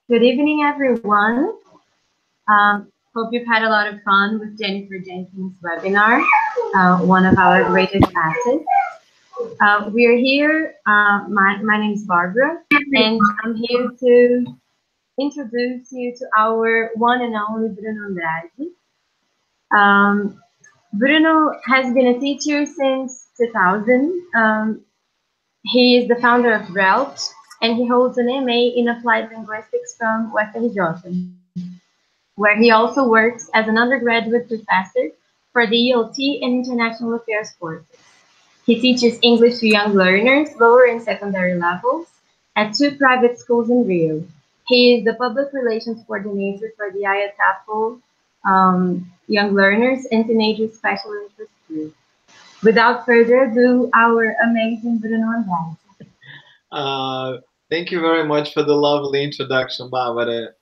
Good evening, everyone. Hope you've had a lot of fun with Jennifer Jenkins' webinar, one of our greatest assets. We are here, my name is Barbara, and I'm here to introduce you to our one and only Bruno Andrade. Bruno has been a teacher since 2000. He is the founder of BrELT, and he holds an MA in Applied Linguistics from UFRJ, where he also works as an undergraduate professor for the ELT and International Affairs courses. He teaches English to young learners, lower and secondary levels, at 2 private schools in Rio. He is the public relations coordinator for the IATEFL Young Learners and Teenagers Special Interest Group. Without further ado, our amazing Bruno Andrade. Thank you very much for the lovely introduction, Barbara.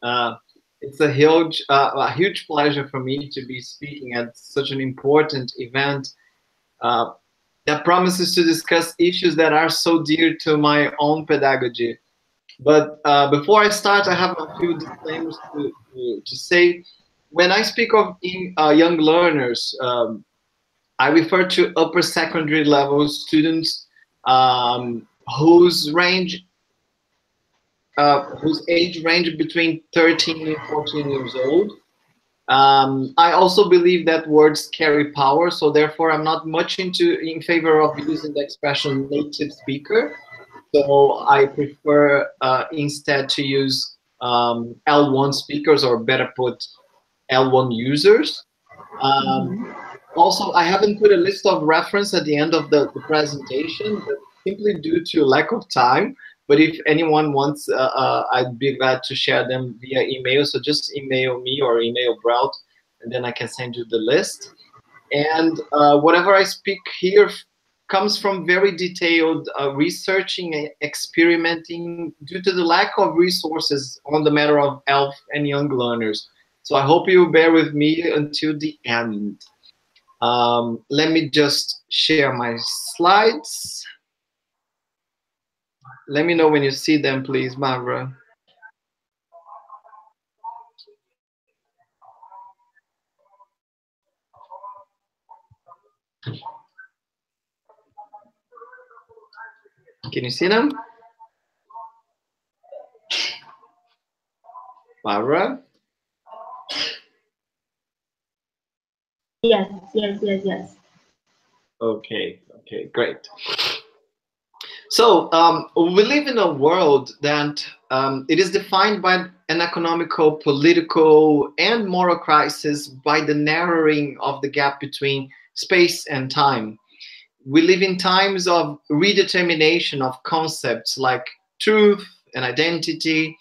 It's a huge pleasure for me to be speaking at such an important event that promises to discuss issues that are so dear to my own pedagogy. But before I start, I have a few disclaimers to say. When I speak of young learners, I refer to upper secondary level students whose age range between 13 and 14 years old. I also believe that words carry power, so therefore I'm not much in favor of using the expression native speaker. So I prefer instead to use L1 speakers, or better put, L1 users. Also, I haven't put a list of reference at the end of the presentation, but simply due to lack of time. But if anyone wants, I'd be glad to share them via email. So just email me or email BrELT, and then I can send you the list. And whatever I speak here comes from very detailed researching and experimenting due to the lack of resources on the matter of ELF and young learners. So I hope you bear with me until the end. Let me just share my slides. Let me know when you see them, please, Barbara. Can you see them? Barbara? Yes. Okay, great. So we live in a world that it is defined by an economical, political, and moral crisis by the narrowing of the gap between space and time. We live in times of redetermination of concepts like truth and identity,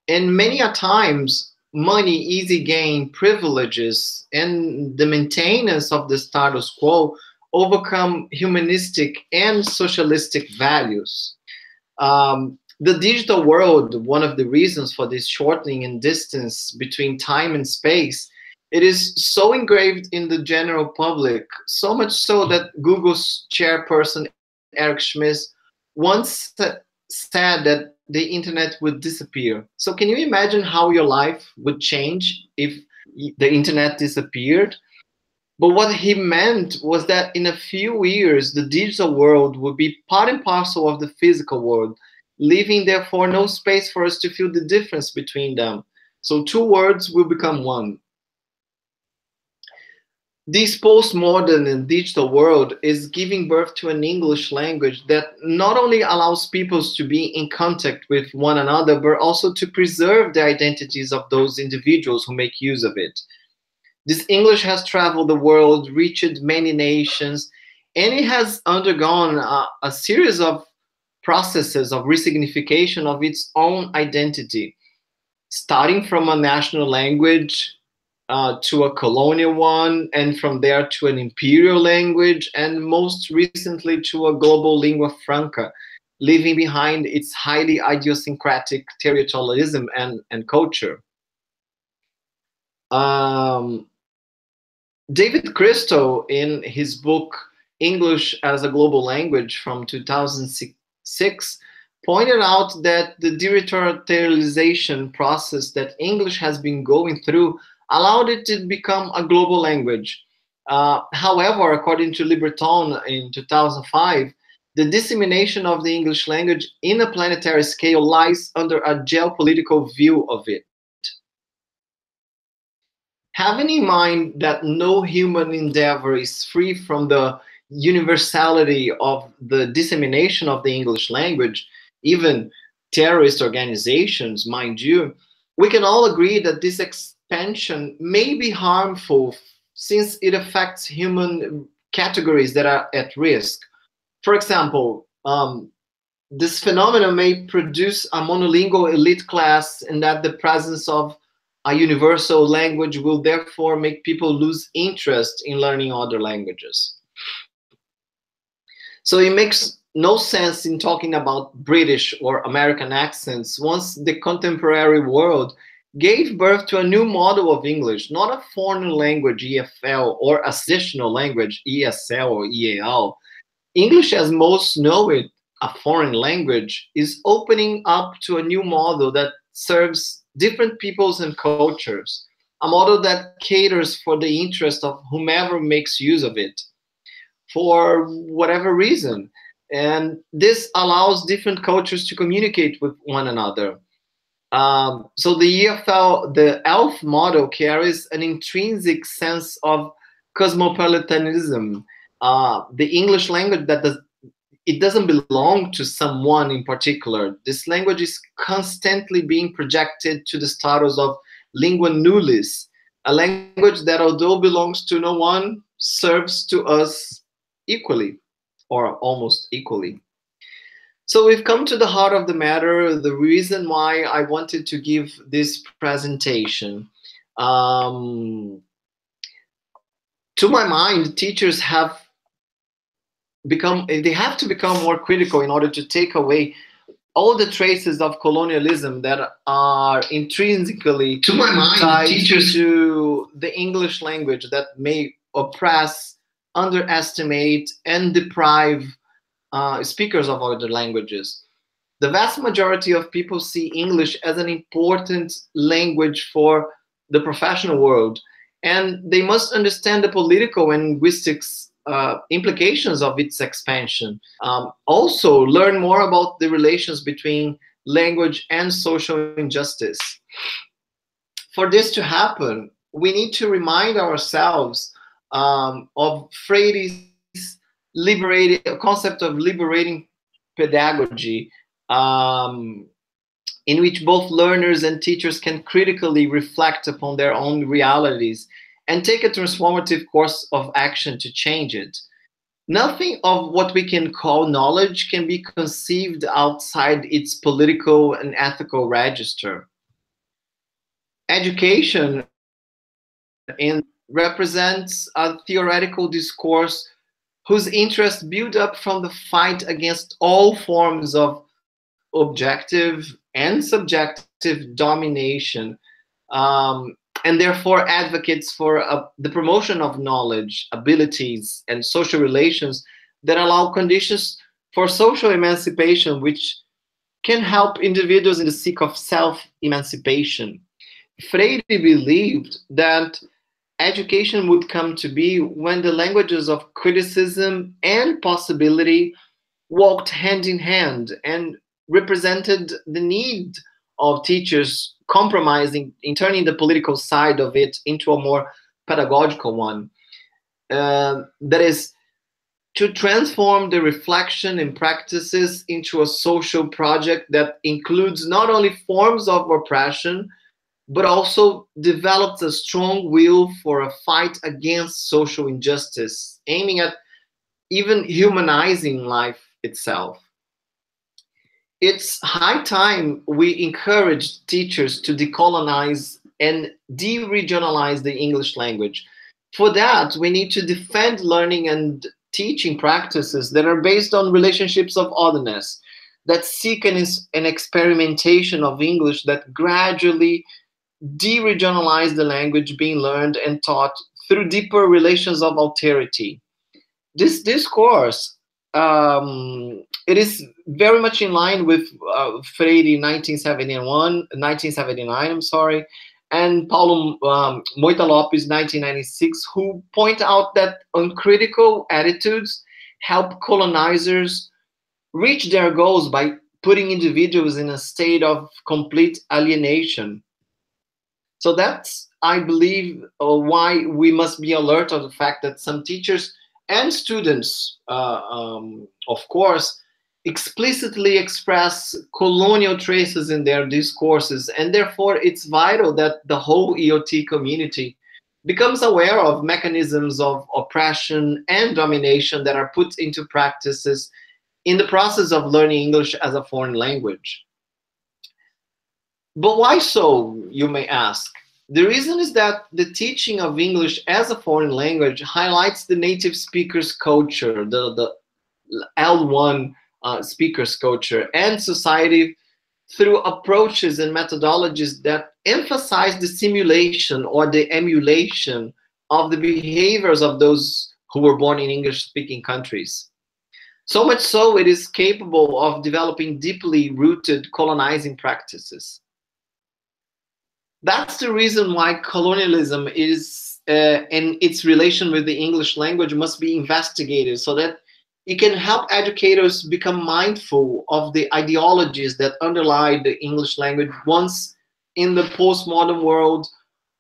and many a times money, easy gain, privileges, and the maintenance of the status quo overcome humanistic and socialistic values. The digital world, one of the reasons for this shortening in distance between time and space, it is so engraved in the general public, so much so that Google's chairperson, Eric Schmidt, once said that the internet would disappear. So can you imagine how your life would change if the internet disappeared? But what he meant was that in a few years, the digital world would be part and parcel of the physical world, leaving therefore no space for us to feel the difference between them. So 2 words will become one. This postmodern and digital world is giving birth to an English language that not only allows people to be in contact with one another, but also to preserve the identities of those individuals who make use of it. This English has traveled the world, reached many nations, and it has undergone a series of processes of resignification of its own identity, starting from a national language to a colonial one, and from there to an imperial language, and most recently to a global lingua franca, leaving behind its highly idiosyncratic territorialism and culture. David Christo, in his book English as a Global Language from 2006, pointed out that the territorialization process that English has been going through allowed it to become a global language. However, according to Liberton in 2005, the dissemination of the English language in a planetary scale lies under a geopolitical view of it. Having in mind that no human endeavor is free from the universality of the dissemination of the English language, even terrorist organizations, mind you, we can all agree that this expansion may be harmful since it affects human categories that are at risk. For example, this phenomenon may produce a monolingual elite class, and that the presence of a universal language will therefore make people lose interest in learning other languages. So it makes no sense in talking about British or American accents once the contemporary world gave birth to a new model of English, not a foreign language, EFL, or additional language, ESL or EAL. English, as most know it, a foreign language, is opening up to a new model that serves different peoples and cultures, a model that caters for the interest of whomever makes use of it, for whatever reason. And this allows different cultures to communicate with one another. So the EFL, the ELF model carries an intrinsic sense of cosmopolitanism. The English language it doesn't belong to someone in particular. This language is constantly being projected to the status of lingua nullis, a language that, although belongs to no one, serves to us equally, or almost equally. So we've come to the heart of the matter, the reason why I wanted to give this presentation. To my mind, teachers have to become more critical in order to take away all the traces of colonialism that are intrinsically tied to the English language, that may oppress, underestimate, and deprive speakers of other languages. The vast majority of people see English as an important language for the professional world, and they must understand the political and linguistics implications of its expansion. Also, learn more about the relations between language and social injustice. For this to happen, we need to remind ourselves of Freire's concept of liberating pedagogy, in which both learners and teachers can critically reflect upon their own realities and take a transformative course of action to change it. Nothing of what we can call knowledge can be conceived outside its political and ethical register. Education represents a theoretical discourse whose interests build up from the fight against all forms of objective and subjective domination, and therefore advocates for the promotion of knowledge, abilities, and social relations that allow conditions for social emancipation, which can help individuals in the seek of self-emancipation. Freire believed that education would come to be when the languages of criticism and possibility walked hand in hand and represented the need of teachers compromising in turning the political side of it into a more pedagogical one. That is, to transform the reflection and practices into a social project that includes not only forms of oppression, but also develops a strong will for a fight against social injustice, aiming at even humanizing life itself. It's high time we encourage teachers to decolonize and de-regionalize the English language. For that, we need to defend learning and teaching practices that are based on relationships of otherness, that seek an experimentation of English that gradually de-regionalize the language being learned and taught through deeper relations of alterity. This discourse it is very much in line with Freire 1979, I'm sorry, and Paulo Moita Lopes 1996, who point out that uncritical attitudes help colonizers reach their goals by putting individuals in a state of complete alienation. So that's, I believe, why we must be alert of the fact that some teachers and students, of course, explicitly express colonial traces in their discourses, and therefore it's vital that the whole EOT community becomes aware of mechanisms of oppression and domination that are put into practices in the process of learning English as a foreign language. But why so, you may ask? The reason is that the teaching of English as a foreign language highlights the native speaker's culture, the L1 speaker's culture, and society through approaches and methodologies that emphasize the simulation or the emulation of the behaviors of those who were born in English-speaking countries. So much so, it is capable of developing deeply rooted colonizing practices. That's the reason why colonialism is, and its relation with the English language must be investigated, so that it can help educators become mindful of the ideologies that underlie the English language. Once in the postmodern world,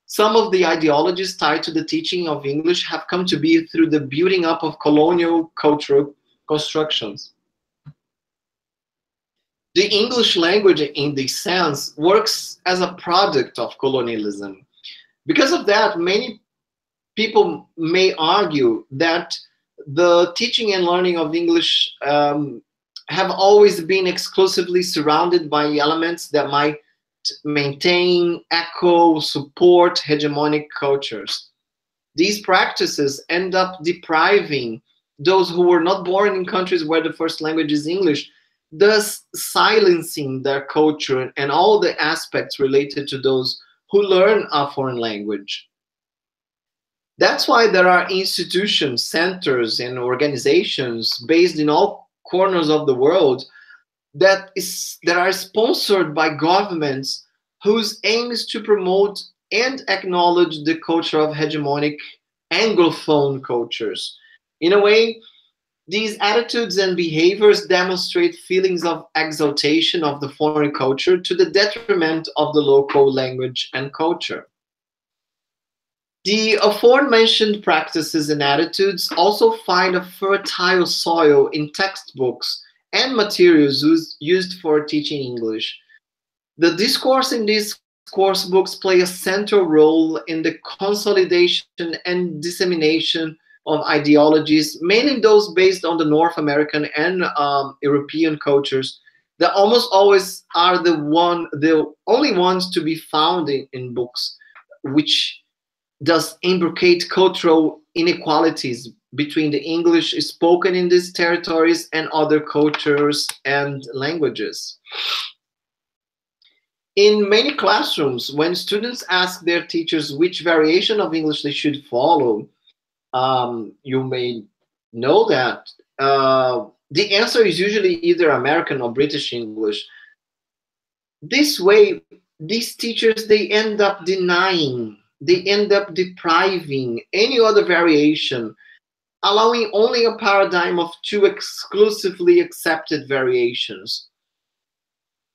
some of the ideologies tied to the teaching of English have come to be through the building up of colonial cultural constructions. The English language, in this sense, works as a product of colonialism. Because of that, many people may argue that the teaching and learning of English have always been exclusively surrounded by elements that might maintain, echo, support hegemonic cultures. These practices end up depriving those who were not born in countries where the first language is English, thus silencing their culture and all the aspects related to those who learn a foreign language. That's why there are institutions, centers, and organizations based in all corners of the world that are sponsored by governments whose aim is to promote and acknowledge the culture of hegemonic Anglophone cultures. In a way, these attitudes and behaviors demonstrate feelings of exaltation of the foreign culture to the detriment of the local language and culture. The aforementioned practices and attitudes also find a fertile soil in textbooks and materials used for teaching English. The discourse in these course books play a central role in the consolidation and dissemination of ideologies, mainly those based on the North American and European cultures, that almost always are the only ones to be found in books, which does imbricate cultural inequalities between the English spoken in these territories and other cultures and languages. In many classrooms, when students ask their teachers which variation of English they should follow, you may know that the answer is usually either American or British English. This way, these teachers, they end up denying, they end up depriving any other variation, allowing only a paradigm of two exclusively accepted variations.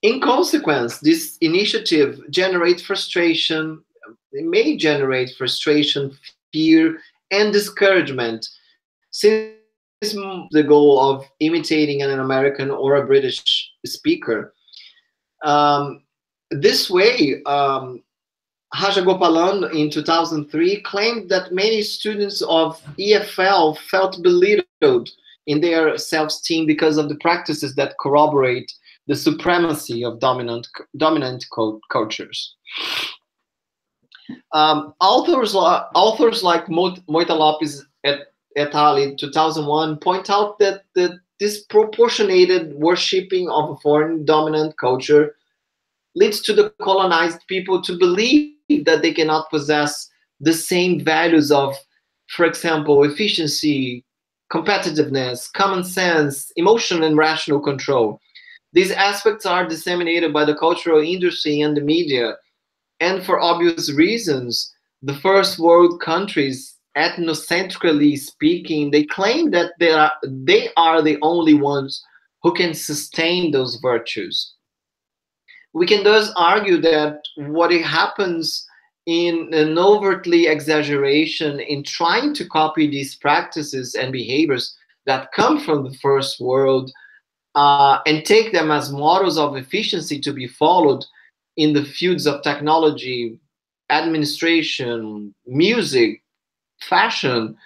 In consequence, this initiative generates frustration, it may generate frustration, fear, and discouragement, since the goal of imitating an American or a British speaker. This way, Rajagopalan in 2003 claimed that many students of EFL felt belittled in their self-esteem because of the practices that corroborate the supremacy of dominant cultures. Authors like Moita Lopes et al. In 2001 point out that the disproportionated worshipping of a foreign dominant culture leads to the colonized people to believe that they cannot possess the same values of, for example, efficiency, competitiveness, common sense, emotional and rational control. These aspects are disseminated by the cultural industry and the media. And for obvious reasons, the first world countries, ethnocentrically speaking, they claim that they are the only ones who can sustain those virtues. We can thus argue that what happens in an overtly exaggeration in trying to copy these practices and behaviors that come from the first world and take them as models of efficiency to be followed in the fields of technology, administration, music, fashion,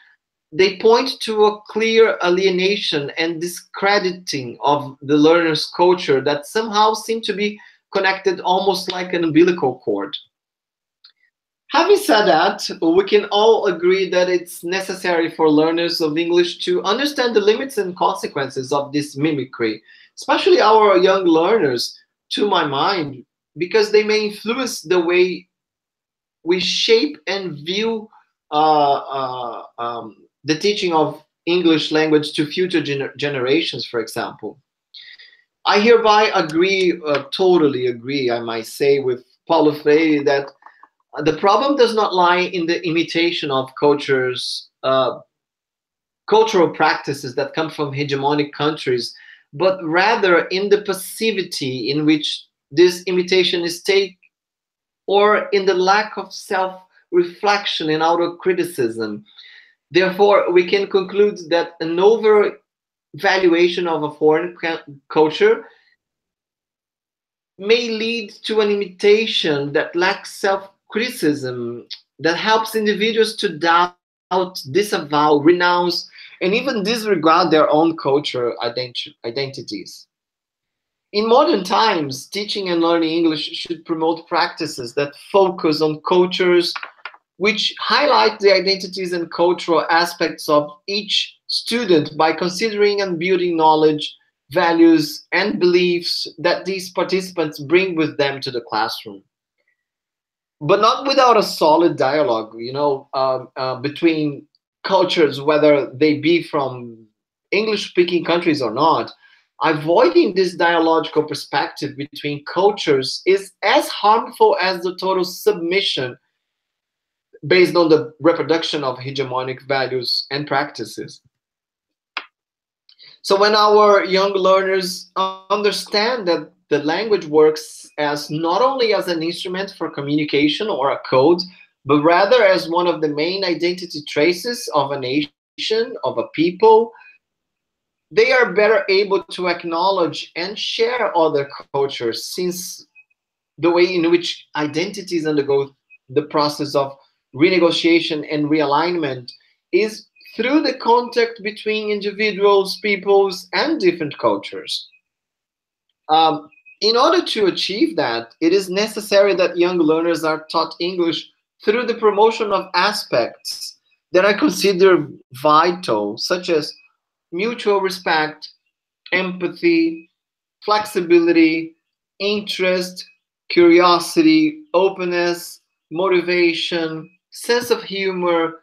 they point to a clear alienation and discrediting of the learner's culture that somehow seem to be connected almost like an umbilical cord. Having said that, we can all agree that it's necessary for learners of English to understand the limits and consequences of this mimicry, especially our young learners, to my mind, because they may influence the way we shape and view the teaching of English language to future generations, for example. I hereby agree, totally agree, I might say, with Paulo Freire that the problem does not lie in the imitation of cultural practices that come from hegemonic countries, but rather in the passivity in which this imitation is taken, or in the lack of self-reflection and auto-criticism. Therefore, we can conclude that an overvaluation of a foreign culture may lead to an imitation that lacks self-criticism, that helps individuals to doubt, disavow, renounce, and even disregard their own cultural identities. In modern times, teaching and learning English should promote practices that focus on cultures which highlight the identities and cultural aspects of each student by considering and building knowledge, values, and beliefs that these participants bring with them to the classroom. But not without a solid dialogue, between cultures, whether they be from English-speaking countries or not. Avoiding this dialogical perspective between cultures is as harmful as the total submission based on the reproduction of hegemonic values and practices. So when our young learners understand that the language works as not only as an instrument for communication or a code, but rather as one of the main identity traces of a nation, of a people, they are better able to acknowledge and share other cultures, since the way in which identities undergo the process of renegotiation and realignment is through the contact between individuals, peoples, and different cultures. In order to achieve that, it is necessary that young learners are taught English through the promotion of aspects that I consider vital, such as mutual respect, empathy, flexibility, interest, curiosity, openness, motivation, sense of humor,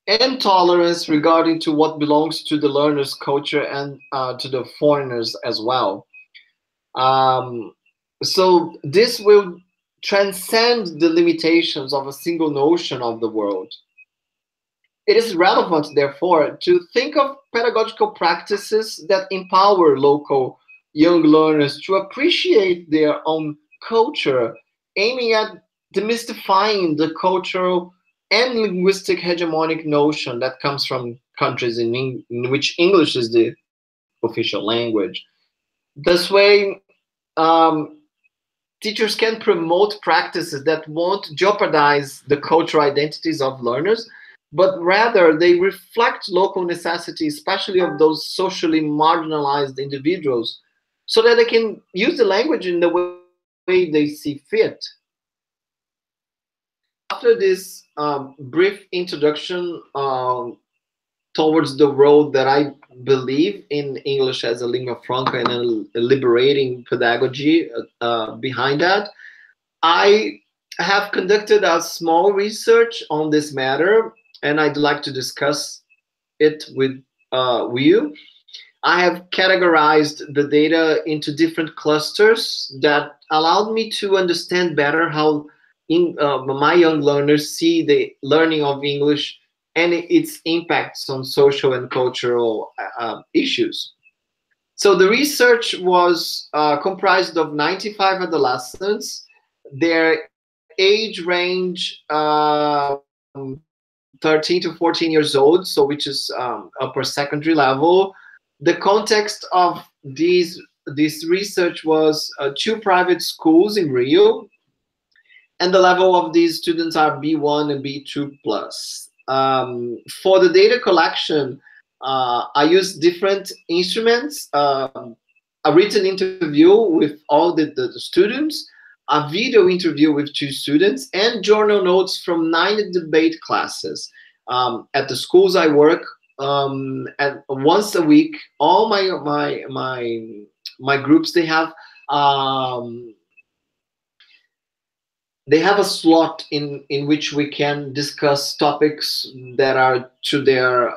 and tolerance regarding to what belongs to the learner's culture and to the foreigners as well. So this will transcend the limitations of a single notion of the world. It is relevant, therefore, to think of pedagogical practices that empower local young learners to appreciate their own culture, aiming at demystifying the cultural and linguistic hegemonic notion that comes from countries in which English is the official language. This way, teachers can promote practices that won't jeopardize the cultural identities of learners, but rather they reflect local necessities, especially of those socially marginalized individuals, so that they can use the language in the way they see fit. After this brief introduction towards the role that I believe in English as a lingua franca and a liberating pedagogy behind that, I have conducted a small research on this matter, and I'd like to discuss it with view. I have categorized the data into different clusters that allowed me to understand better how my young learners see the learning of English and its impacts on social and cultural issues. So the research was comprised of 95 adolescents. Their age range 13 to 14 years old, so which is upper secondary level. The context of this research was two private schools in Rio, and the level of these students are B1 and B2 plus. For the data collection, I used different instruments, a written interview with all the students, a video interview with 2 students, and journal notes from 9 debate classes. At the schools I work, at once a week, all my groups, they have a slot in which we can discuss topics that are to their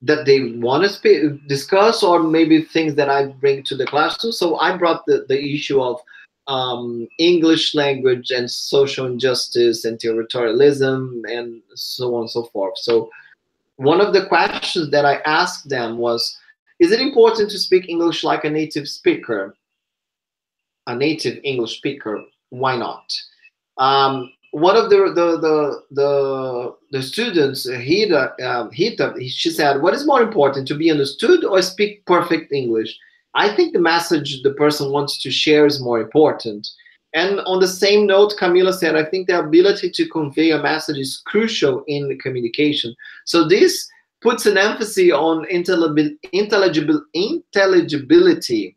that they want to discuss, or maybe things that I bring to the classroom. So I brought the issue of English language and social injustice and territorialism and so on and so forth. So one of the questions that I asked them was, is it important to speak English like a native speaker? A native English speaker? Why not? One of the students, she said, what is more important, to be understood or speak perfect English? I think the message the person wants to share is more important. And on the same note, Camila said, I think the ability to convey a message is crucial in the communication. So this puts an emphasis on intelligibility.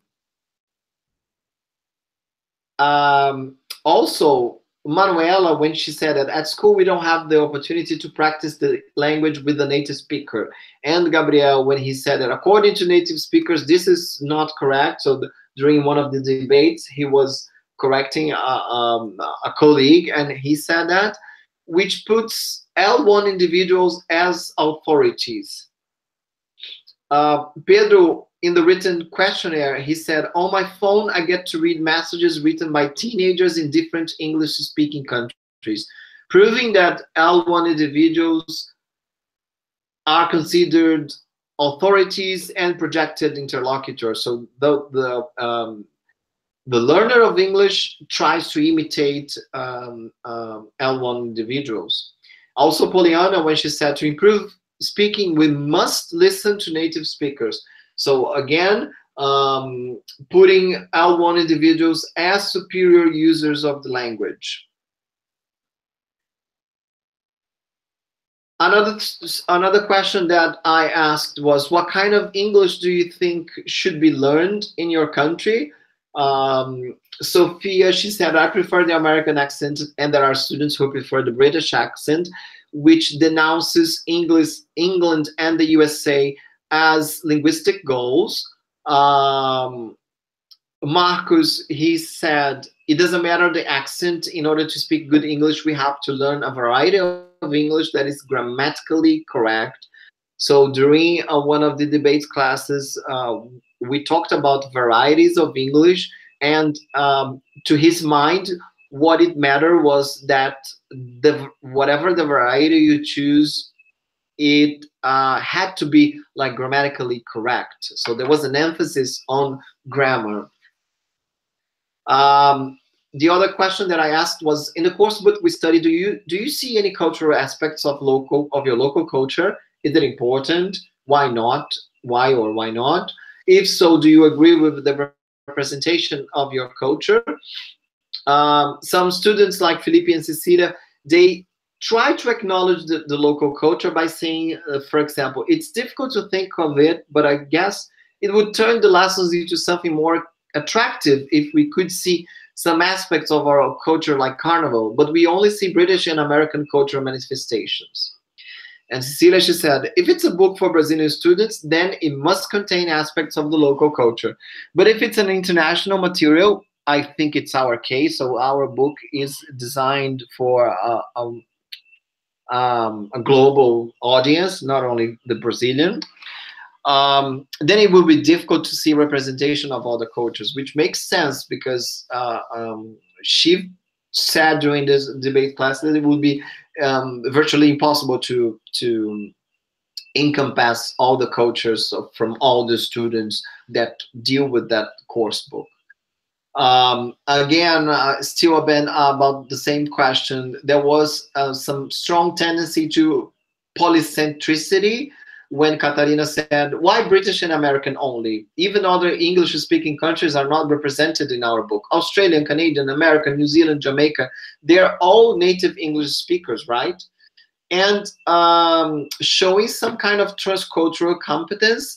Also, Manuela, when she said that at school we don't have the opportunity to practice the language with the native speaker, and Gabriel, when he said that according to native speakers this is not correct. So during one of the debates he was correcting a colleague, and he said that, which puts L1 individuals as authorities. Pedro, in the written questionnaire, he said, on my phone, I get to read messages written by teenagers in different English-speaking countries, proving that L1 individuals are considered authorities and projected interlocutors. So the learner of English tries to imitate L1 individuals. Also, Poliana, when she said, to improve speaking, we must listen to native speakers. So again, putting L1 individuals as superior users of the language. Another question that I asked was, what kind of English do you think should be learned in your country? Sophia, she said, I prefer the American accent, and there are students who prefer the British accent, which denounces England and the USA as linguistic goals. Marcus, he said, it doesn't matter the accent. In order to speak good English, we have to learn a variety of English that is grammatically correct. So during one of the debates classes, we talked about varieties of English, and to his mind, what it mattered was that whatever the variety you choose, it had to be like grammatically correct. So there was an emphasis on grammar. The other question that I asked was, in the course book we study, do you see any cultural aspects of your local culture? Is it important? Why not? Why or why not? If so, do you agree with the representation of your culture? Some students like Felipe and Cecilia, they try to acknowledge the local culture by saying, for example, it's difficult to think of it, but I guess it would turn the lessons into something more attractive if we could see some aspects of our culture like carnival, but we only see British and American cultural manifestations. And Cecilia, she said, if it's a book for Brazilian students, then it must contain aspects of the local culture. But if it's an international material, I think it's our case. So our book is designed for a global audience, not only the Brazilian, then it will be difficult to see representation of other cultures, which makes sense because she said during this debate class that it would be virtually impossible to encompass all the cultures from all the students that deal with that course book. Again, still about the same question. There was some strong tendency to polycentricity when Katarina said, why British and American only? Even other English-speaking countries are not represented in our book. Australian, Canadian, American, New Zealand, Jamaica, they're all native English speakers, right? And showing some kind of transcultural competence.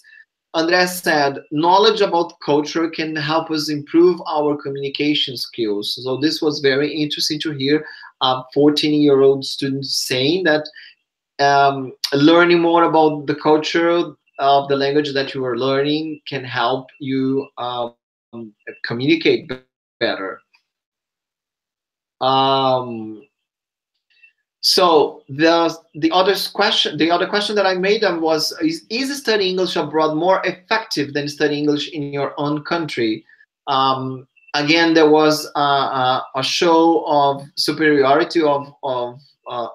André said, knowledge about culture can help us improve our communication skills. So this was very interesting to hear a 14-year-old student saying that learning more about the culture of the language that you are learning can help you communicate better. So the other question that I made them was, is studying English abroad more effective than studying English in your own country? Again, there was a show of superiority of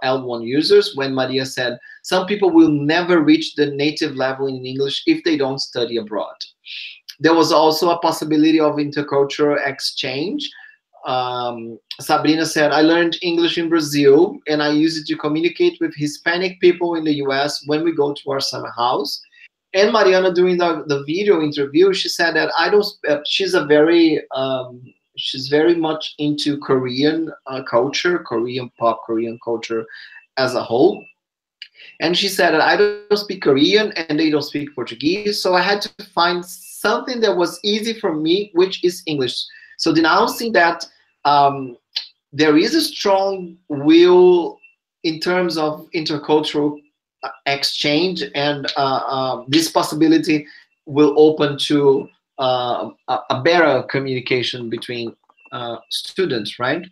L1 users when Maria said, some people will never reach the native level in English if they don't study abroad. There was also a possibility of intercultural exchange. Sabrina said, I learned English in Brazil and I use it to communicate with Hispanic people in the US when we go to our summer house. And Mariana, during the video interview, she said that she's very much into Korean culture, Korean pop, Korean culture as a whole. And she said that I don't speak Korean and they don't speak Portuguese, so I had to find something that was easy for me, which is English. So denouncing that there is a strong will in terms of intercultural exchange, and this possibility will open to a better communication between students, right?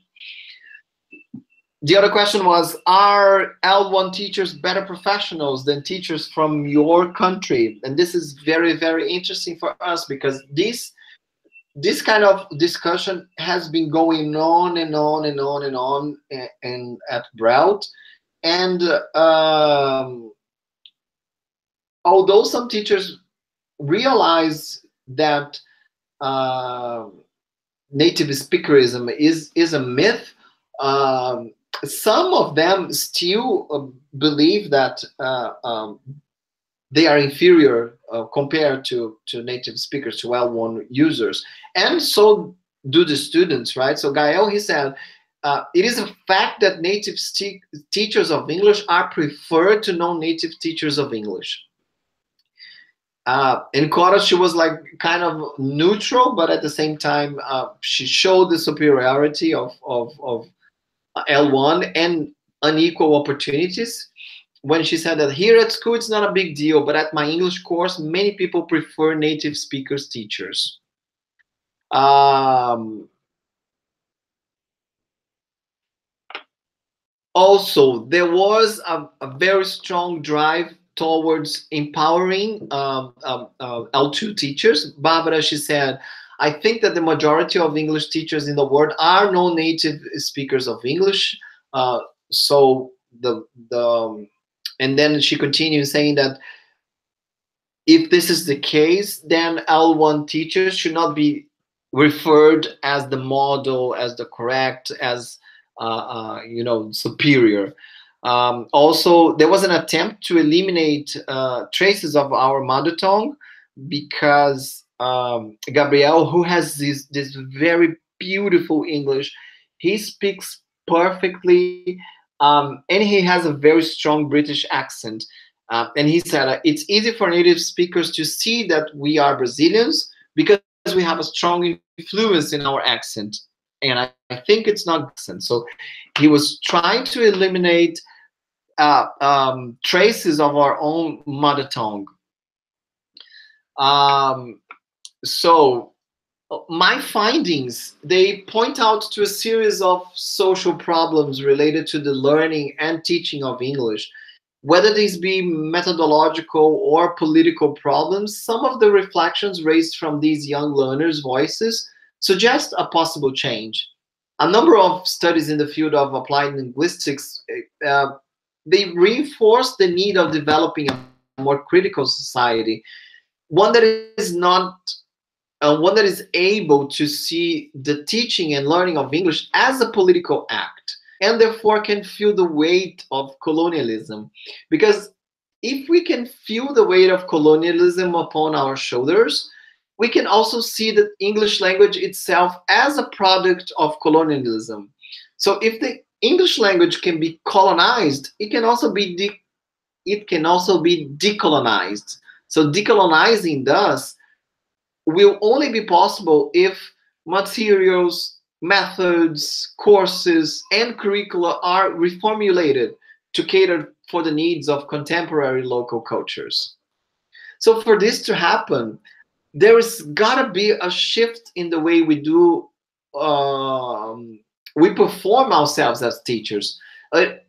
The other question was, are L1 teachers better professionals than teachers from your country? And this is very, very interesting for us because this kind of discussion has been going on and on and on and on and at BrELT. And although some teachers realize that native speakerism is a myth, some of them still believe that they are inferior compared to native speakers, to L1 users. And so do the students, right? So Gael, he said, it is a fact that native teachers of English are preferred to non-native teachers of English. In Cora, she was like kind of neutral, but at the same time, she showed the superiority of L1 and unequal opportunities when she said that here at school it's not a big deal, but at my English course, many people prefer native speakers teachers. Also, there was a very strong drive towards empowering L2 teachers. Barbara, she said, I think that the majority of English teachers in the world are non-native speakers of English. And then she continues saying that if this is the case, then L1 teachers should not be referred as the model, as the correct, as superior. Also, there was an attempt to eliminate traces of our mother tongue because Gabriel, who has this very beautiful English, he speaks perfectly, and he has a very strong British accent. And he said it's easy for native speakers to see that we are Brazilians because we have a strong influence in our accent. And I think it's not accent. So he was trying to eliminate traces of our own mother tongue. So My findings, they point out to a series of social problems related to the learning and teaching of English. Whether these be methodological or political problems, some of the reflections raised from these young learners' voices suggest a possible change. A number of studies in the field of applied linguistics, they reinforce the need of developing a more critical society, one that is able to see the teaching and learning of English as a political act, and therefore can feel the weight of colonialism. Because if we can feel the weight of colonialism upon our shoulders, we can also see the English language itself as a product of colonialism. So if the English language can be colonized, it can also be decolonized. So decolonizing thus will only be possible if materials, methods, courses, and curricula are reformulated to cater for the needs of contemporary local cultures. So for this to happen, there is gotta be a shift in the way we perform ourselves as teachers.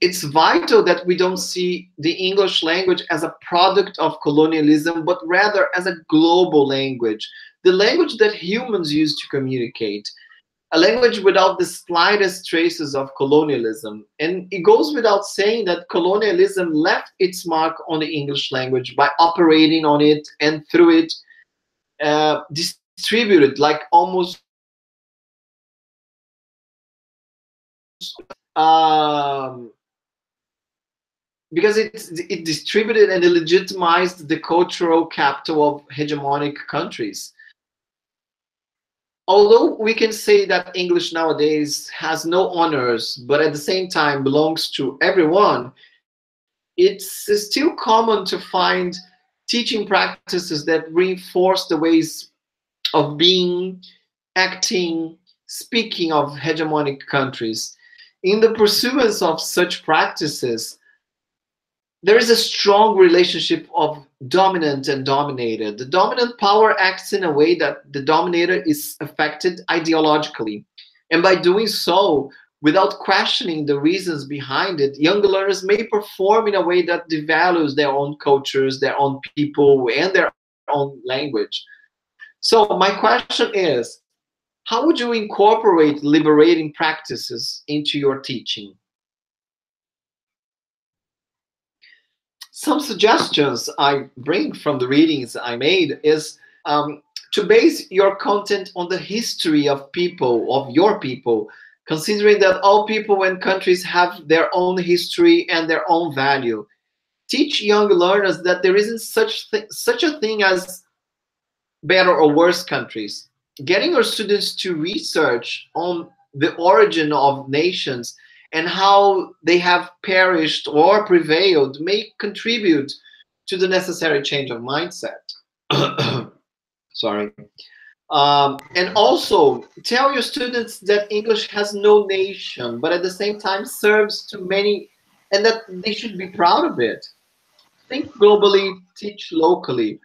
It's vital that we don't see the English language as a product of colonialism, but rather as a global language, the language that humans use to communicate, a language without the slightest traces of colonialism. And it goes without saying that colonialism left its mark on the English language by operating on it and through it, distributed like almost because it distributed and it legitimized the cultural capital of hegemonic countries. Although we can say that English nowadays has no honors, but at the same time belongs to everyone, it's still common to find teaching practices that reinforce the ways of being, acting, speaking of hegemonic countries. In the pursuance of such practices, there is a strong relationship of dominant and dominated. The dominant power acts in a way that the dominator is affected ideologically. And by doing so, without questioning the reasons behind it, younger learners may perform in a way that devalues their own cultures, their own people, and their own language. So my question is, how would you incorporate liberating practices into your teaching? Some suggestions I bring from the readings I made is to base your content on the history of people, of your people, considering that all people and countries have their own history and their own value. Teach young learners that there isn't such a thing as better or worse countries. Getting our students to research on the origin of nations and how they have perished or prevailed may contribute to the necessary change of mindset. Sorry. And also tell your students that English has no nation, but at the same time serves to many, and that they should be proud of it. Think globally, teach locally.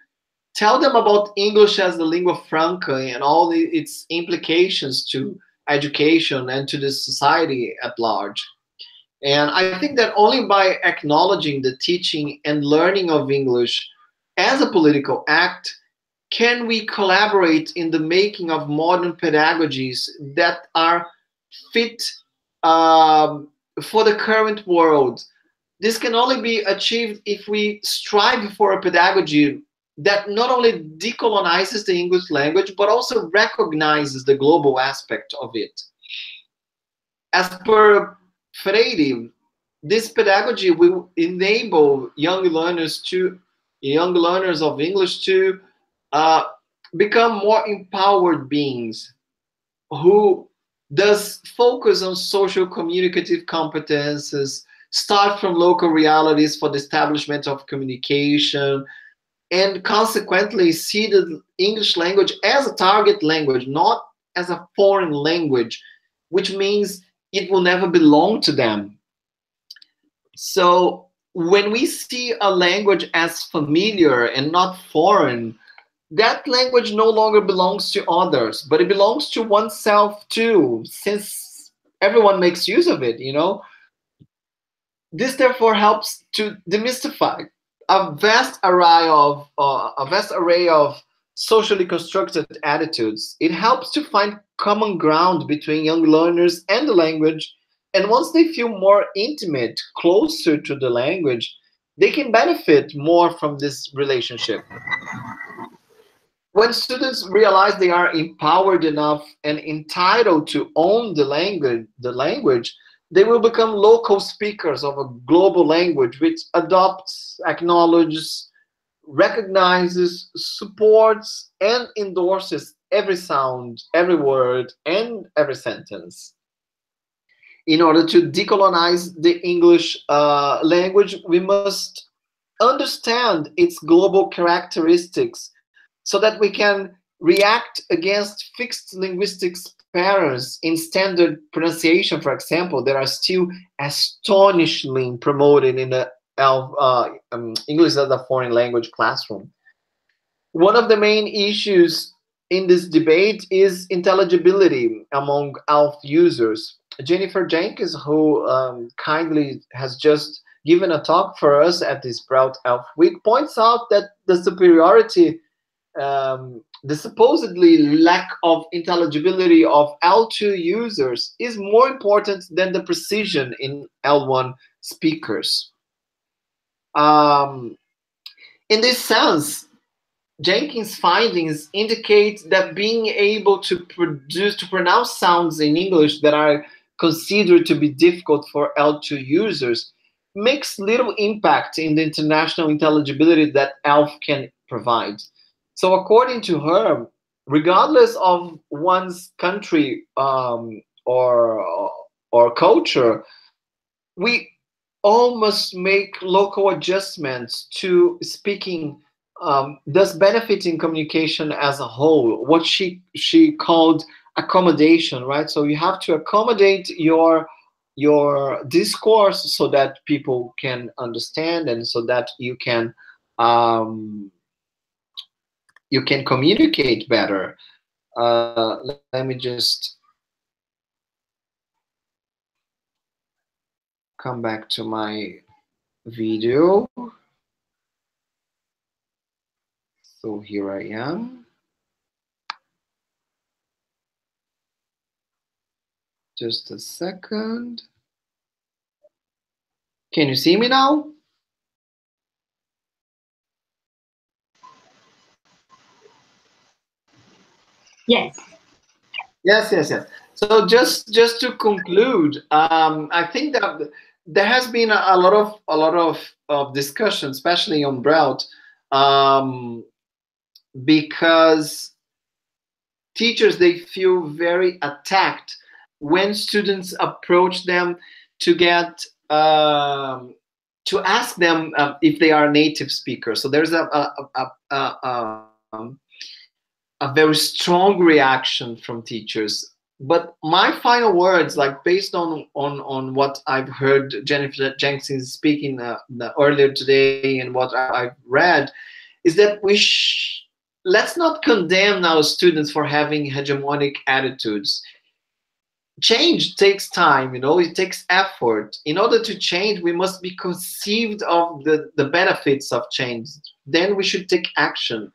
Tell them about English as the lingua franca and all its implications to education and to the society at large. And I think that only by acknowledging the teaching and learning of English as a political act can we collaborate in the making of modern pedagogies that are fit for the current world. This can only be achieved if we strive for a pedagogy that not only decolonizes the English language, but also recognizes the global aspect of it. As per Freire, this pedagogy will enable young learners of English to become more empowered beings who thus focus on social communicative competences, start from local realities for the establishment of communication, and consequently see the English language as a target language, not as a foreign language, which means it will never belong to them. So when we see a language as familiar and not foreign, that language no longer belongs to others, but it belongs to oneself too, since everyone makes use of it, you know. This therefore helps to demystify a vast array of socially constructed attitudes. It helps to find common ground between young learners and the language, and once they feel more intimate, closer to the language, they can benefit more from this relationship. When students realize they are empowered enough and entitled to own the language, they will become local speakers of a global language which adopts, acknowledges, recognizes, supports, and endorses every sound, every word, and every sentence. In order to decolonize the English language, we must understand its global characteristics so that we can react against fixed linguistics patterns in standard pronunciation, for example, that are still astonishingly promoted in the English as a foreign language classroom. One of the main issues in this debate is intelligibility among ELF users. Jennifer Jenkins, who kindly has just given a talk for us at this BrELT ELF Week, points out that the superiority, the supposedly lack of intelligibility of L2 users is more important than the precision in L1 speakers. In this sense, Jenkins' findings indicate that being able to pronounce sounds in English that are considered to be difficult for L2 users makes little impact in the international intelligibility that ELF can provide. So according to her, regardless of one's country or culture, we all must make local adjustments to speaking, thus benefiting communication as a whole. What she called accommodation, right? So you have to accommodate your discourse so that people can understand and so that you can communicate better. Let me just come back to my video. So here I am. Just a second. Can you see me now? Yes. Yes. So just to conclude, I think that there has been a lot of discussion, especially on BrELT, because teachers, they feel very attacked when students approach them to get to ask them if they are native speakers. So there's a very strong reaction from teachers. But my final words, like based on what I've heard Jennifer Jenkins speaking earlier today and what I've read, is that let's not condemn our students for having hegemonic attitudes. Change takes time, you know, it takes effort. In order to change, we must be conceived of the benefits of change. Then we should take action.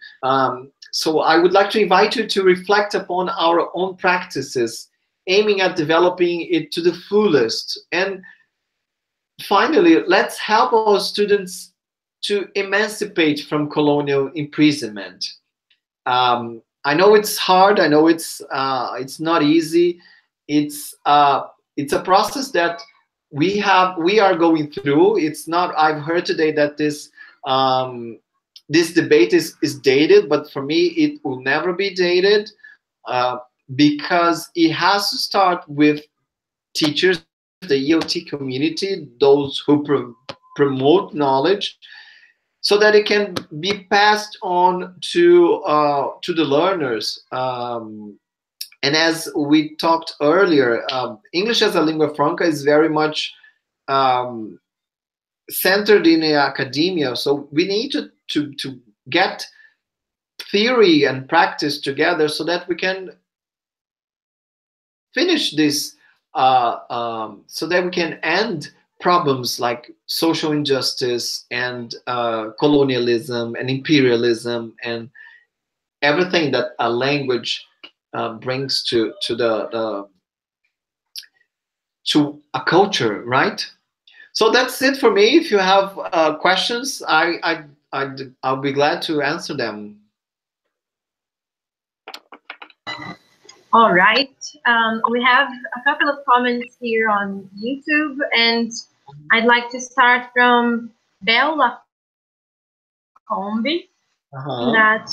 So I would like to invite you to reflect upon our own practices, aiming at developing it to the fullest. And finally, let's help our students to emancipate from colonial imprisonment. I know it's hard. I know it's not easy. It's a process that we are going through. It's not. I've heard today that this debate is dated, but for me, it will never be dated because it has to start with teachers, the ELT community, those who promote knowledge, so that it can be passed on to the learners. And as we talked earlier, English as a lingua franca is very much centered in academia. So we need to get theory and practice together so that we can finish this, so that we can end problems like social injustice and colonialism and imperialism and everything that a language brings to to a culture, right? So that's it for me. If you have questions, I'll be glad to answer them. All right. We have a couple of comments here on YouTube, and I'd like to start from Belle Lacombe, that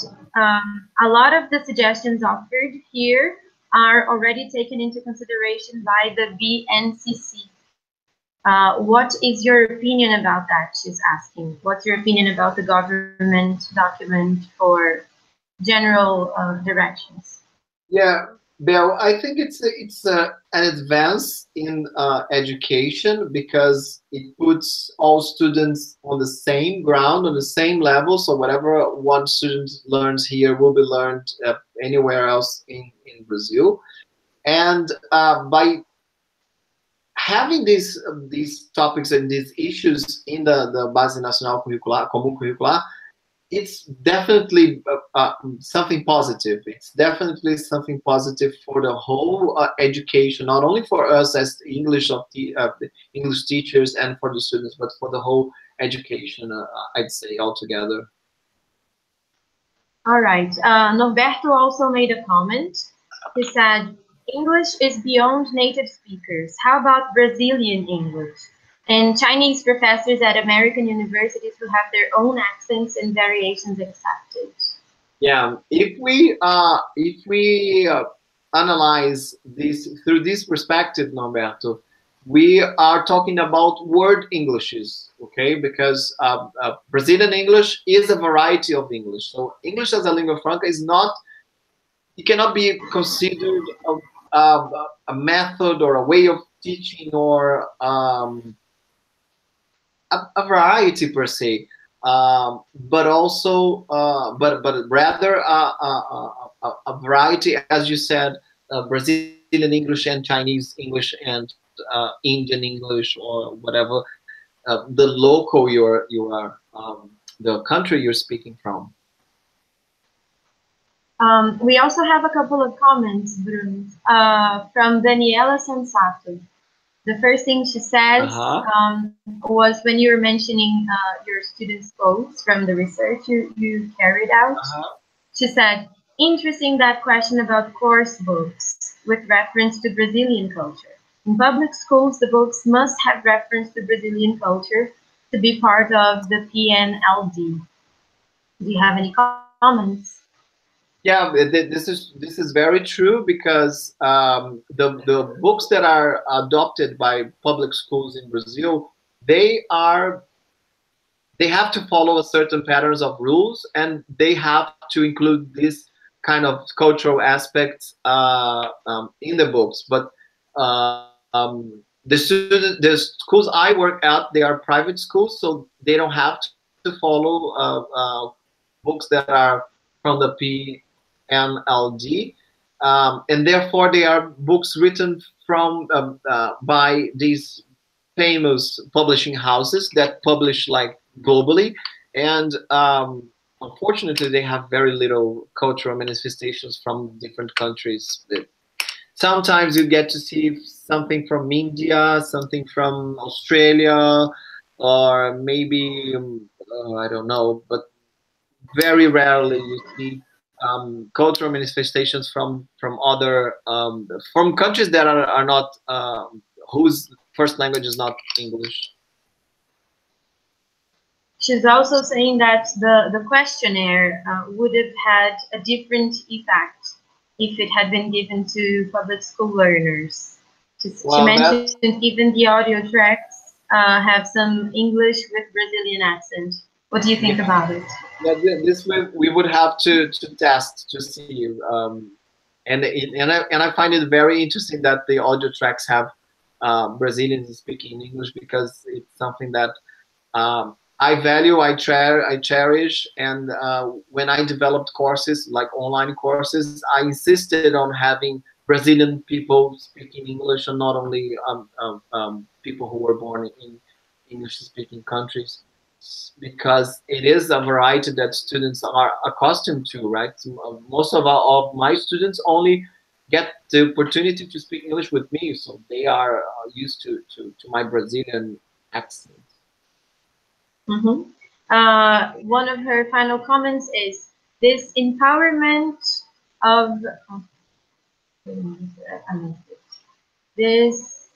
a lot of the suggestions offered here are already taken into consideration by the BNCC. What is your opinion about that? She's asking. What's your opinion about the government document for general directions? Yeah, Bill, I think it's an advance in education because it puts all students on the same ground, on the same level. So whatever one student learns here will be learned anywhere else in Brazil. And by having these topics and these issues in the Base Nacional Curricular, Comum Curricular, it's definitely something positive. It's definitely something positive for the whole education, not only for us as English English teachers and for the students, but for the whole education, I'd say altogether. All right. Norberto also made a comment. He said, English is beyond native speakers. How about Brazilian English? And Chinese professors at American universities who have their own accents and variations accepted. Yeah, if we analyze this through this perspective, Norberto, we are talking about word Englishes, okay? Because Brazilian English is a variety of English. So English as a lingua franca is not, it cannot be considered a method or a way of teaching or a variety per se, but also, but rather a variety, as you said, Brazilian English and Chinese English and Indian English or whatever, the local you are, the country you're speaking from. We also have a couple of comments, Bruno, from Daniela Sensato. The first thing she says was when you were mentioning your students' quotes from the research you carried out. She said, interesting that question about course books with reference to Brazilian culture. In public schools, the books must have reference to Brazilian culture to be part of the PNLD. Do you have any comments? Yeah, this is very true because the books that are adopted by public schools in Brazil, they have to follow a certain patterns of rules, and they have to include this kind of cultural aspects in the books. But the schools I work at, they are private schools, so they don't have to follow books that are from the PNLD, and therefore they are books written from by these famous publishing houses that publish like globally, and unfortunately they have very little cultural manifestations from different countries. Sometimes you get to see something from India, something from Australia, or maybe I don't know, but very rarely you see cultural manifestations from other from countries that are not whose first language is not English. She's also saying that the questionnaire would have had a different effect if it had been given to public school learners. She mentioned even the audio tracks have some English with Brazilian accent. What do you think about it? Yeah, this way we would have to test to see, and I find it very interesting that the audio tracks have Brazilians speaking English, because it's something that I value, I cherish, and when I developed courses like online courses, I insisted on having Brazilian people speaking English, and not only people who were born in English-speaking countries, because it is a variety that students are accustomed to, right? Most of my students only get the opportunity to speak English with me, so they are used to my Brazilian accent. Mm-hmm. One of her final comments is this empowerment of this.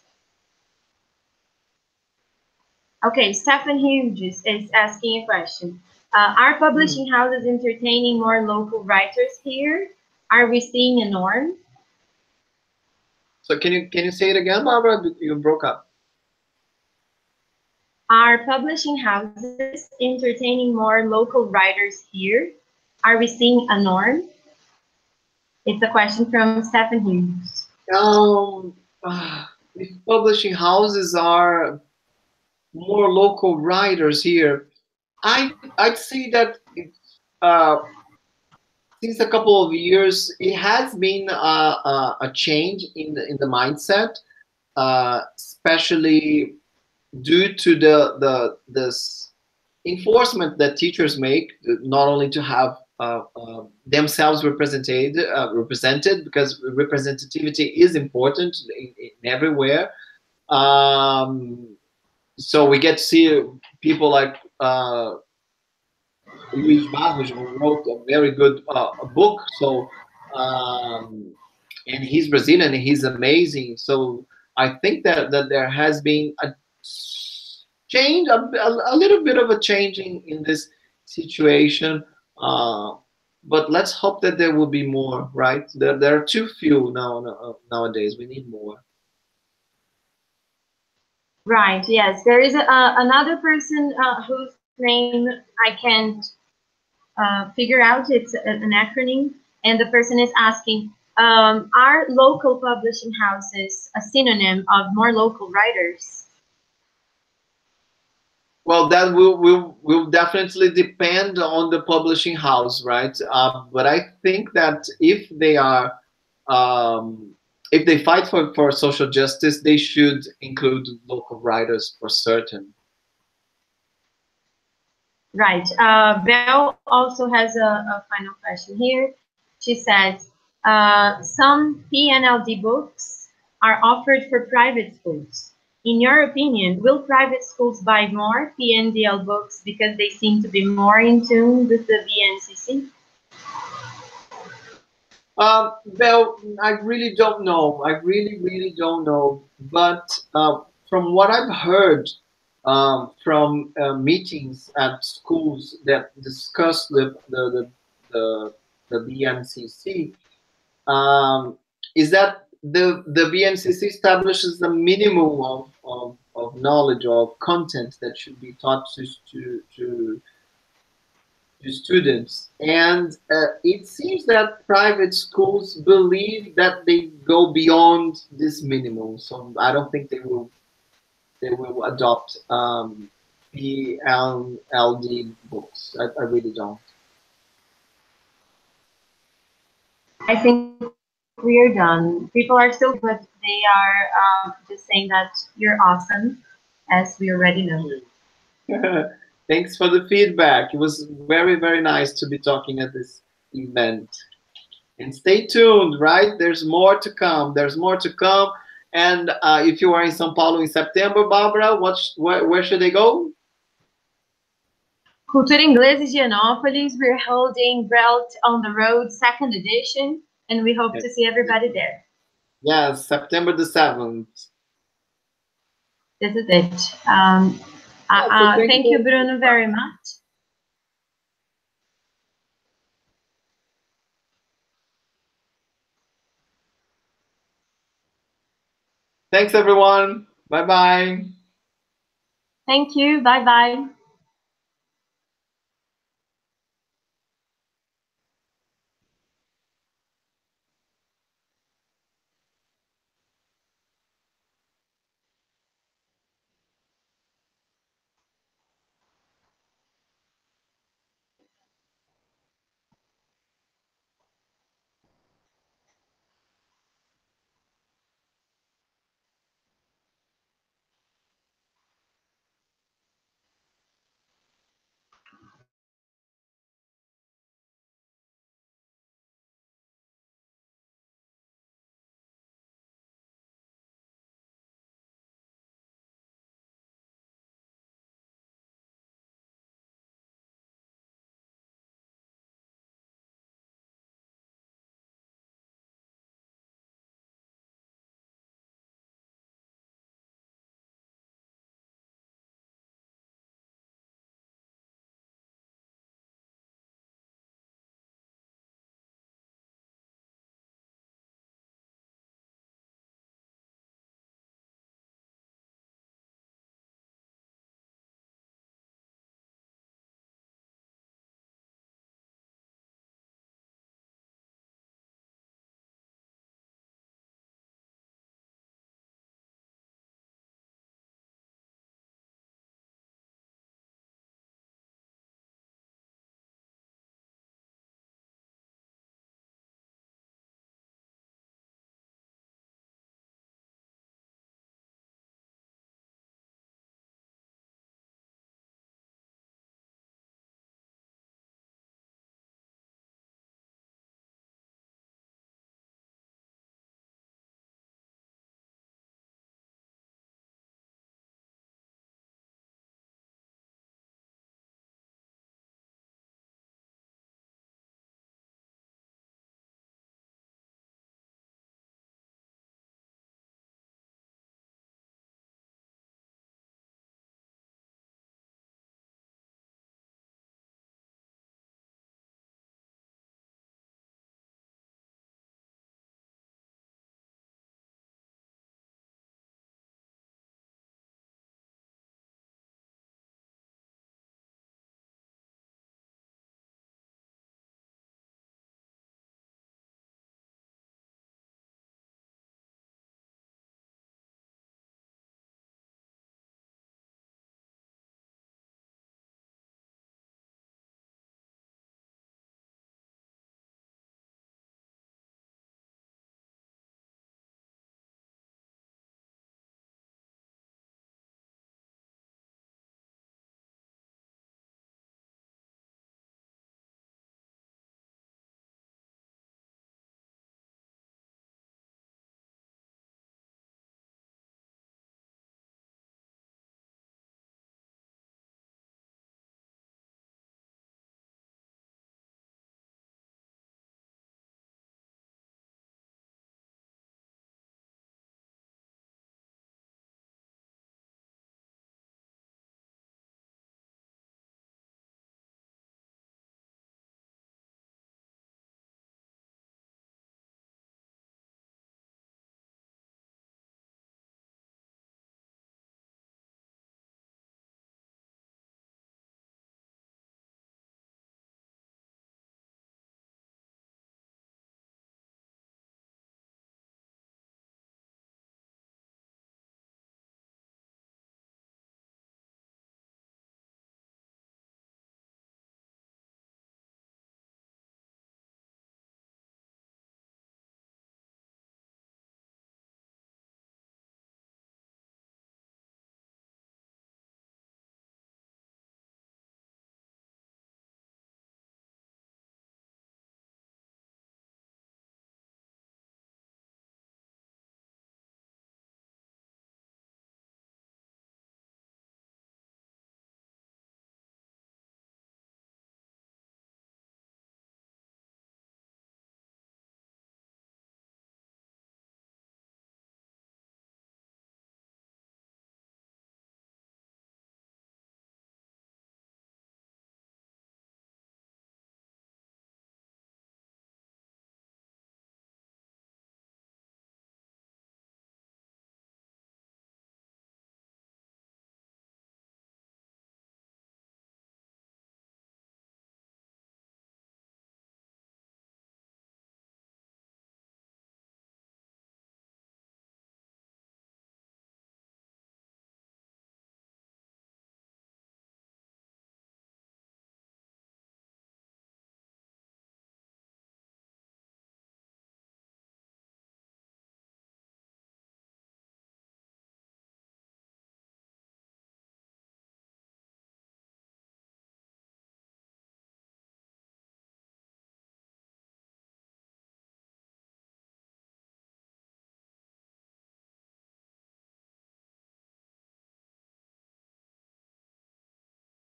Okay, Stephen Hughes is asking a question. Are publishing houses entertaining more local writers here? Are we seeing a norm? So can you say it again, Barbara? You broke up. Are publishing houses entertaining more local writers here? Are we seeing a norm? It's a question from Stephen Hughes. If publishing houses are more local writers here, I'd say that uh, since a couple of years, it has been a change in the mindset, especially due to this enforcement that teachers make, not only to have themselves represented, because representativity is important in everywhere. So we get to see people like Luis Barros, who wrote a very good book. So, and he's Brazilian and he's amazing. So I think that there has been a change, a little bit of a change in this situation. But let's hope that there will be more, right? There are too few nowadays. We need more. Right, yes. There is another person whose name I can't figure out. It's an acronym. And the person is asking, are local publishing houses a synonym of more local writers? Well, that will definitely depend on the publishing house, right? But I think that um, if they fight for social justice, they should include local writers for certain. Right. Belle also has a final question here. She says, some PNLD books are offered for private schools. In your opinion, will private schools buy more PNDL books because they seem to be more in tune with the BNCC? Well, I really don't know. I really don't know. But from what I've heard from meetings at schools that discuss the BNCC, is that the BNCC establishes the minimum of knowledge or of content that should be taught to students. And it seems that private schools believe that they go beyond this minimum. So I don't think they will adopt PLD books. I really don't. I think we are done. People are still, but they are just saying that you're awesome, as we already know. Thanks for the feedback. It was very nice to be talking at this event. And stay tuned, right? There's more to come. There's more to come. And if you are in São Paulo in September, Barbara, where should they go? Cultura Inglesa Higienópolis. We're holding BrELT on the Road 2nd edition, and we hope to see everybody there. Yes, September the 7th. This is it. Thank you, Bruno, very much. Thanks, everyone. Bye-bye. Thank you. Bye-bye.